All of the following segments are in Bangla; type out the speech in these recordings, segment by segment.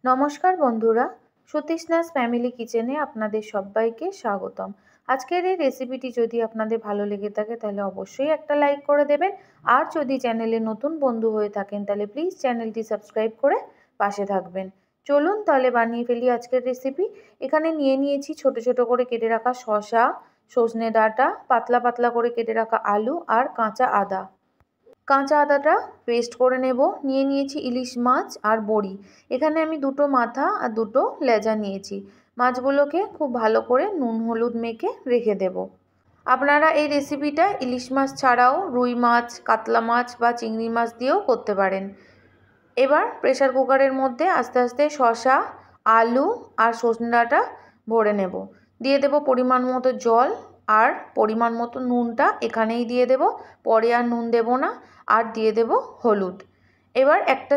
নমস্কার বন্ধুরা, সুতৃষ্ণাস ফ্যামিলি কিচেনে আপনাদের সবাইকে স্বাগতম। আজকের এই রেসিপিটি যদি আপনাদের ভালো লেগে থাকে তাহলে অবশ্যই একটা লাইক করে দেবেন। আর যদি চ্যানেলে নতুন বন্ধু হয়ে থাকেন তাহলে প্লিজ চ্যানেলটি সাবস্ক্রাইব করে পাশে থাকবেন। চলুন তাহলে বানিয়ে ফেলি আজকের রেসিপি। এখানে নিয়েছি ছোট ছোট করে কেটে রাখা শসা, সজনে ডাঁটা, পাতলা পাতলা করে কেটে রাখা আলু আর কাঁচা আদা। কাঁচা আদাটা পেস্ট করে নেব। নিয়েছি ইলিশ মাছ আর বড়ি। এখানে আমি দুটো মাথা আর দুটো লেজা নিয়েছি। মাছগুলোকে খুব ভালো করে নুন হলুদ মেখে রেখে দেব। আপনারা এই রেসিপিটা ইলিশ মাছ ছাড়াও রুই মাছ, কাতলা মাছ বা চিংড়ি মাছ দিয়েও করতে পারেন। এবার প্রেসার কুকারের মধ্যে আস্তে আস্তে শসা, আলু আর সজনে ডাঁটা ভরে নেব। দিয়ে দেব পরিমাণ মতো জল আর পরিমাণ মতো নুনটা এখানেই দিয়ে দেব, পরে আর নুন দেব না। আর দিয়ে দেব হলুদ। এবার একটা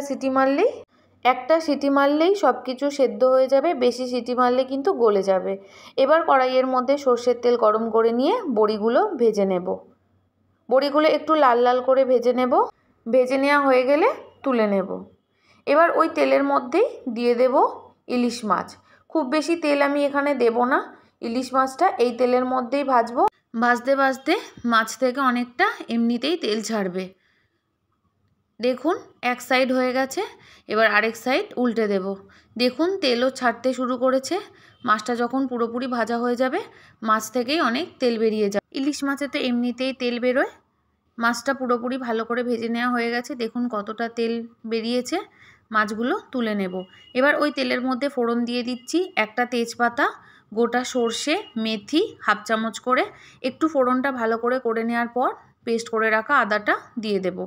সিটি মারলেই সব কিছু সেদ্ধ হয়ে যাবে, বেশি সিটি মারলে কিন্তু গলে যাবে। এবার কড়াইয়ের মধ্যে সর্ষের তেল গরম করে নিয়ে বড়িগুলো ভেজে নেব। বড়িগুলো একটু লাল লাল করে ভেজে নেব। ভেজে নেওয়া হয়ে গেলে তুলে নেব। এবার ওই তেলের মধ্যেই দিয়ে দেব ইলিশ মাছ। খুব বেশি তেল আমি এখানে দেব না, ইলিশ মাছটা এই তেলের মধ্যেই ভাজবো। ভাজতে ভাজতে মাছ থেকে অনেকটা এমনিতেই তেল ছাড়বে। দেখুন এক সাইড হয়ে গেছে, এবার আরেক সাইড উল্টে দেব। দেখুন তেলও ছাড়তে শুরু করেছে। মাছটা যখন পুরোপুরি ভাজা হয়ে যাবে মাছ থেকেই অনেক তেল বেরিয়ে যাবে। ইলিশ মাছে তো এমনিতেই তেল বেরোয়। মাছটা পুরোপুরি ভালো করে ভেজে নেওয়া হয়ে গেছে। দেখুন কতটা তেল বেরিয়েছে। মাছগুলো তুলে নেব। এবার ওই তেলের মধ্যে ফোড়ন দিয়ে দিচ্ছি একটা তেজপাতা, গোটা সর্ষে, মেথি হাফ চামচ করে। একটু ফোড়নটা ভালো করে নেওয়ার পর পেস্ট করে রাখা আদাটা দিয়ে দেব।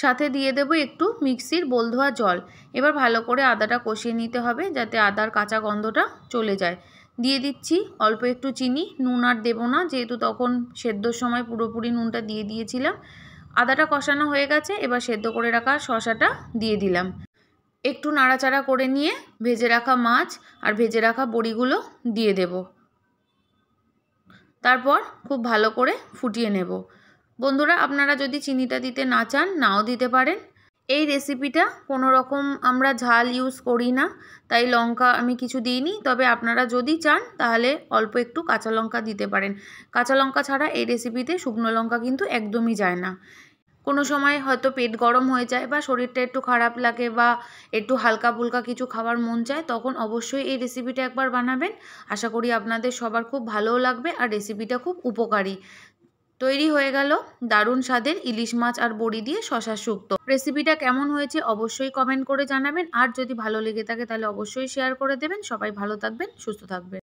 সাথে দিয়ে দেব একটু মিক্সির বোল ধোয়া জল। এবার ভালো করে আদাটা কষিয়ে নিতে হবে যাতে আদার কাঁচা গন্ধটা চলে যায়। দিয়ে দিচ্ছি অল্প একটু চিনি, নুন আর দেবো না যেহেতু তখন সেদ্ধর সময় পুরোপুরি নুনটা দিয়ে দিয়েছিলাম। আদাটা কষানো হয়ে গেছে, এবার সেদ্ধ করে রাখা শসাটা দিয়ে দিলাম। একটু নাড়াচাড়া করে নিয়ে ভেজে রাখা মাছ আর ভেজে রাখা বড়িগুলো দিয়ে দেব। তারপর খুব ভালো করে ফুটিয়ে নেব। বন্ধুরা আপনারা যদি চিনিটা দিতে না চান নাও দিতে পারেন। এই রেসিপিটা কোনো রকম আমরা ঝাল ইউজ করি না, তাই লঙ্কা আমি কিছু দিইনি। তবে আপনারা যদি চান তাহলে অল্প একটু কাঁচা লঙ্কা দিতে পারেন। কাঁচা লঙ্কা ছাড়া এই রেসিপিতে শুকনো লঙ্কা কিন্তু একদমই যায় না। কোনো সময় হয়তো পেট গরম হয়ে যায় বা শরীরটা একটু খারাপ লাগে বা একটু হালকা ফুলকা কিছু খাওয়ার মন চায়, তখন অবশ্যই এই রেসিপিটা একবার বানাবেন। আশা করি আপনাদের সবার খুব ভালোও লাগবে আর রেসিপিটা খুব উপকারী। তৈরি হয়ে গেল দারুণ স্বাদের ইলিশ মাছ আর বড়ি দিয়ে শসা শুক্তো। রেসিপিটা কেমন হয়েছে অবশ্যই কমেন্ট করে জানাবেন। আর যদি ভালো লেগে থাকে তাহলে অবশ্যই শেয়ার করে দেবেন। সবাই ভালো থাকবেন, সুস্থ থাকবেন।